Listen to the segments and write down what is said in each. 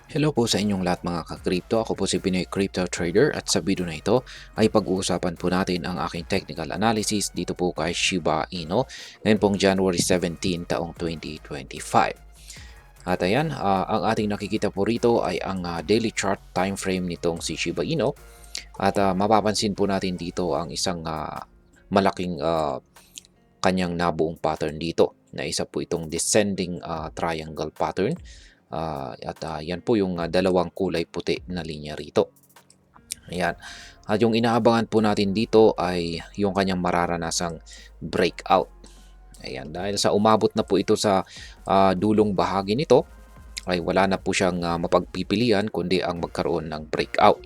Hello po sa inyong lahat mga ka-crypto. Ako po si Pinoy Crypto Trader at sa video na ito ay pag-uusapan po natin ang aking technical analysis dito po kay Shiba Inu ngayon pong January 17 taong 2025. At ayan, ang ating nakikita po rito ay ang daily chart time frame nitong si Shiba Inu at mapapansin po natin dito ang isang malaking kanyang nabuong pattern dito na isa po itong descending triangle pattern. Yan po yung dalawang kulay puti na linya rito. Ayan. At yung inaabangan po natin dito ay yung kanyang mararanasang breakout. Ayan. Dahil sa umabot na po ito sa dulong bahagi nito, ay wala na po siyang mapagpipilian kundi ang magkaroon ng breakout.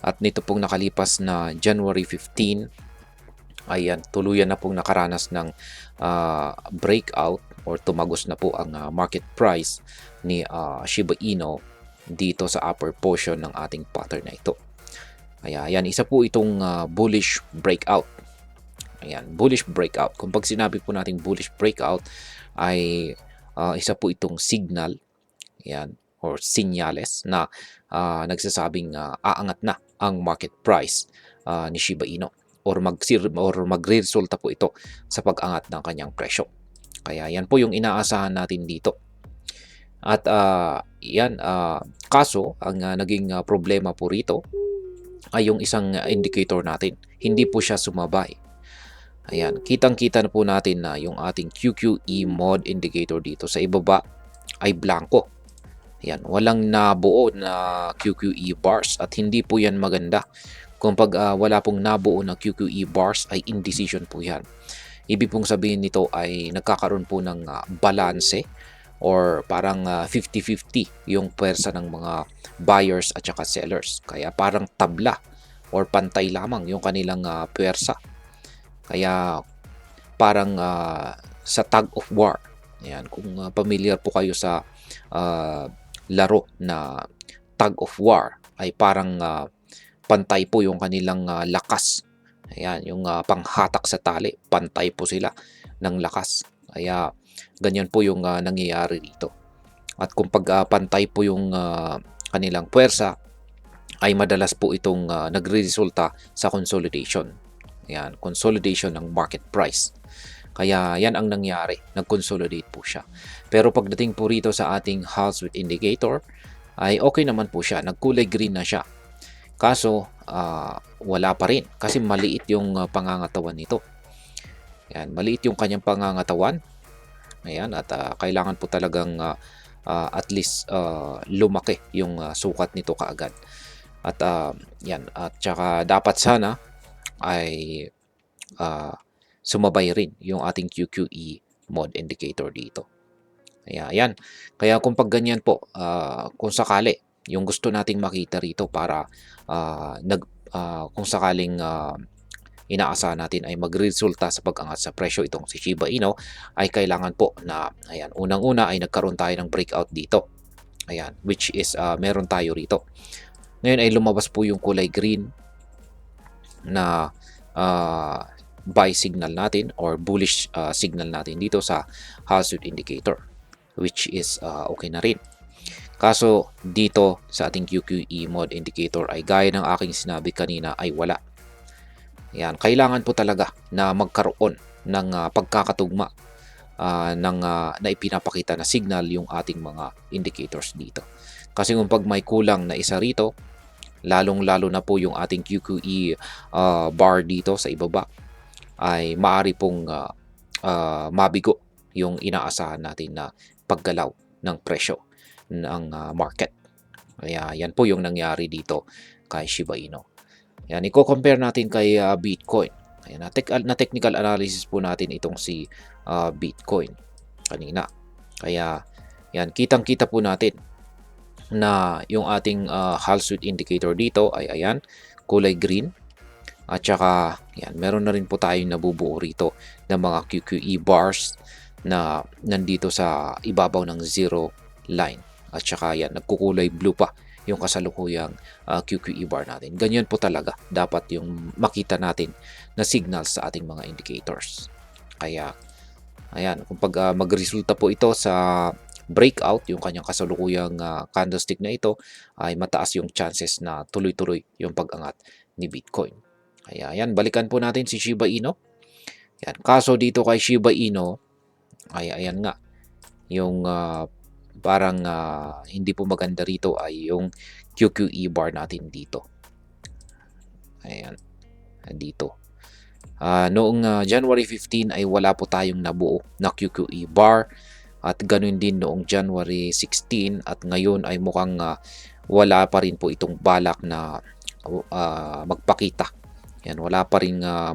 At nito pong nakalipas na January 15, ayan, tuluyan na pong nakaranas ng breakout or tumagos na po ang market price ni Shiba Inu dito sa upper portion ng ating pattern na ito. Ayan, isa po itong bullish breakout. Ayan, bullish breakout. Kung pag sinabi po nating bullish breakout ay isa po itong signal, ayan, or sinyales na nagsasabing aangat na ang market price ni Shiba Inu or magre-resulta po ito sa pag-angat ng kanyang presyo. Kaya yan po yung inaasahan natin dito. At kaso ang naging problema po rito ay yung isang indicator natin. Hindi po siya sumabay. Ayan, kitang-kita na po natin na yung ating QQE mode indicator dito sa ibaba ay blanco. Ayan, walang nabuo na QQE bars at hindi po yan maganda. Kung wala pong nabuo na QQE bars ay indecision po yan. Ibig pong sabihin nito ay nagkakaroon po ng balanse or parang 50-50 yung pwersa ng mga buyers at saka sellers. Kaya parang tabla or pantay lamang yung kanilang pwersa. Kaya parang sa tug of war. Ayan, kung familiar po kayo sa laro na tug of war ay parang pantay po yung kanilang lakas. Ayan, yung panghatak sa tali, pantay po sila ng lakas. Kaya ganyan po yung nangyayari dito. At kung pantay po yung kanilang puwersa, ay madalas po itong nagre-resulta sa consolidation. Ayan, consolidation ng market price. Kaya yan ang nangyari, nag-consolidate po siya. Pero pagdating po rito sa ating Halswith indicator, ay okay naman po siya, nagkulay green na siya. Kaso wala pa rin kasi maliit yung pangangatawan nito. Ayan, maliit yung kanyang pangangatawan. Ayan, at kailangan po talagang at least lumaki yung sukat nito kaagad. At yan, at saka dapat sana ay sumabay rin yung ating QQE mode indicator dito. Ayan. Kaya kung pag ganyan po, kung sakali yung gusto nating makita rito para kung sakaling inaasahan natin ay magresulta sa pag-angat sa presyo itong si Shiba Inu, ay kailangan po na ayan, unang-una ay nagkaroon tayo ng breakout dito. Ayan, which is meron tayo rito. Ngayon ay lumabas po yung kulay green na buy signal natin or bullish signal natin dito sa Halswith indicator, which is okay na rin. Kaso dito sa ating QQE mode indicator ay gaya ng aking sinabi kanina ay wala. Yan, kailangan po talaga na magkaroon ng pagkakatugma na ipinapakita na signal yung ating mga indicators dito. Kasi kung pag may kulang na isa rito, lalong-lalo na po yung ating QQE bar dito sa ibaba, ay maari pong mabigo yung inaasahan natin na paggalaw ng presyo ng market. Kaya yan po yung nangyari dito kay Shiba Inu. Yan, i-compare natin kay Bitcoin. Ayan, na technical analysis po natin itong si Bitcoin kanina. Kaya yan, kitang-kita po natin na yung ating Halswith indicator dito ay ayan, kulay green. At saka yan, meron na rin po tayong nabubuo rito ng mga QQE bars na nandito sa ibabaw ng zero line. At saka yan, nagkukulay blue pa yung kasalukuyang QQE bar natin. Ganyan po talaga dapat yung makita natin na signals sa ating mga indicators. Kaya ayan, kung magresulta po ito sa breakout, yung kanyang kasalukuyang candlestick na ito, ay mataas yung chances na tuloy-tuloy yung pag-angat ni Bitcoin. Kaya yan, balikan po natin si Shiba Inu. Yan. Kaso dito kay Shiba Inu, ay ayan nga, yung parang hindi po maganda rito ay yung QQE bar natin dito. Ayan, dito. Noong January 15 ay wala po tayong nabuo na QQE bar, at ganun din noong January 16, at ngayon ay mukhang wala pa rin po itong balak na magpakita. Yan,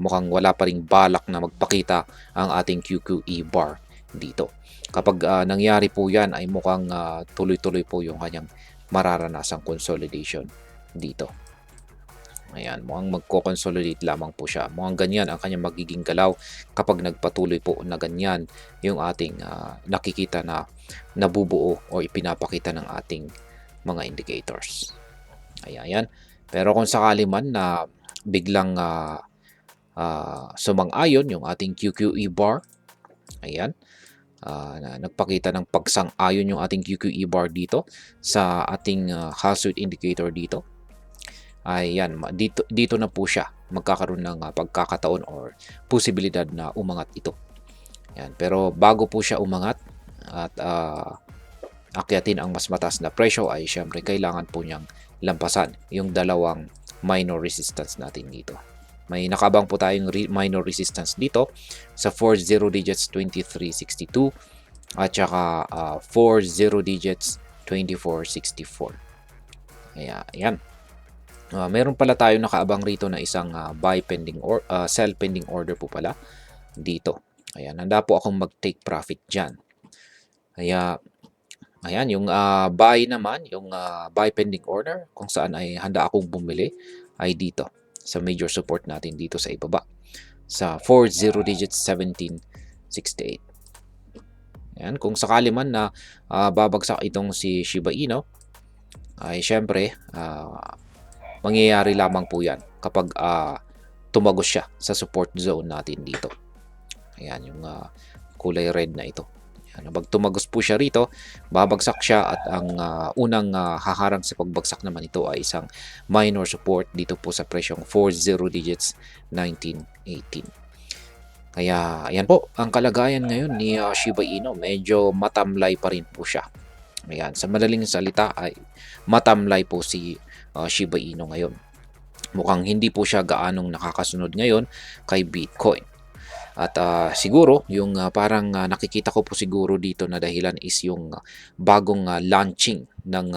mukhang wala pa ring balak na magpakita ang ating QQE bar dito. Kapag nangyari po yan ay mukhang tuloy-tuloy po yung kanyang mararanasang consolidation dito. Ayan, mukhang magko-consolidate lamang po siya. Mukhang ganyan ang kanyang magiging galaw kapag nagpatuloy po na ganyan yung ating nakikita na nabubuo o ipinapakita ng ating mga indicators. Ayan. Pero kung sakali man na biglang sumang-ayon yung ating QQE bar, ayan, nagpakita ng pagsang-ayon yung ating QQE bar dito sa ating hazard indicator dito, ay yan, dito na po siya magkakaroon ng pagkakataon or posibilidad na umangat ito. Yan. Pero bago po siya umangat at akyatin ang mas mataas na presyo, ay syempre kailangan po niyang lampasan yung dalawang minor resistance natin dito. May nakabang po tayong minor resistance dito sa 40 digits 2362 at saka 40 digits 2464. Ayan. Meron pala tayo nakaabang rito na isang buy pending or sell pending order po pala dito. Ayan, handa po akong mag-take profit diyan. Kaya ayan, yung buy naman, yung buy pending order kung saan ay handa akong bumili ay dito sa major support natin dito sa ibaba sa 40 digits 1768. Ayan, kung sakali man na babagsak itong si Shiba Inu, ay syempre mangyayari lamang po yan kapag tumagos siya sa support zone natin dito. Ayan, yung kulay red na ito. Ayan, pag tumagos po siya rito, babagsak siya, at ang unang haharang sa pagbagsak naman ito ay isang minor support dito po sa presyong 40 digits 1918. Kaya ayan po ang kalagayan ngayon ni Shiba Inu. Medyo matamlay pa rin po siya. Ayan, sa madaling salita ay matamlay po si Shiba Inu ngayon. Mukhang hindi po siya gaanong nakakasunod ngayon kay Bitcoin. At siguro yung parang nakikita ko po siguro dito na dahilan is yung bagong launching ng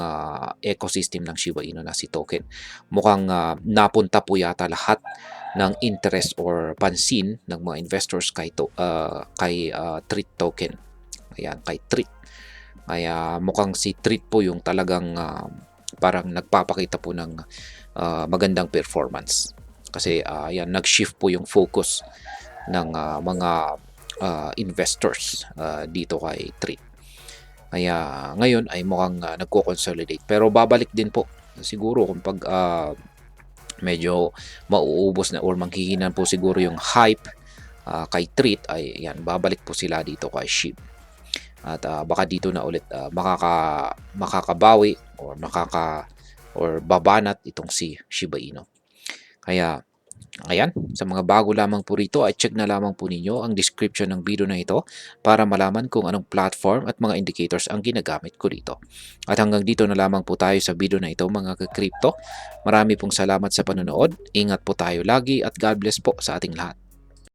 ecosystem ng Shiba Inu na si token. Mukhang napunta po yata lahat ng interest or pansin ng mga investors kay Treat token. Ayan, kay Treat. Kaya mukhang si Treat po yung talagang parang nagpapakita po ng magandang performance. Kasi yan, nag-shift po yung focus ng mga investors dito kay Treat. Kaya ngayon ay mukhang nagko-consolidate. Pero babalik din po siguro kung pag medyo mauubos na or manghihinan po siguro yung hype kay Treat, ay yan, babalik po sila dito kay SHIB. At baka dito na ulit makakabawi or babanat itong si Shiba Inu. Kaya ayan, sa mga bago lamang po rito ay check na lamang po ninyo ang description ng video na ito para malaman kung anong platform at mga indicators ang ginagamit ko dito. At hanggang dito na lamang po tayo sa video na ito, mga ka-crypto. Marami pong salamat sa panonood. Ingat po tayo lagi at God bless po sa ating lahat.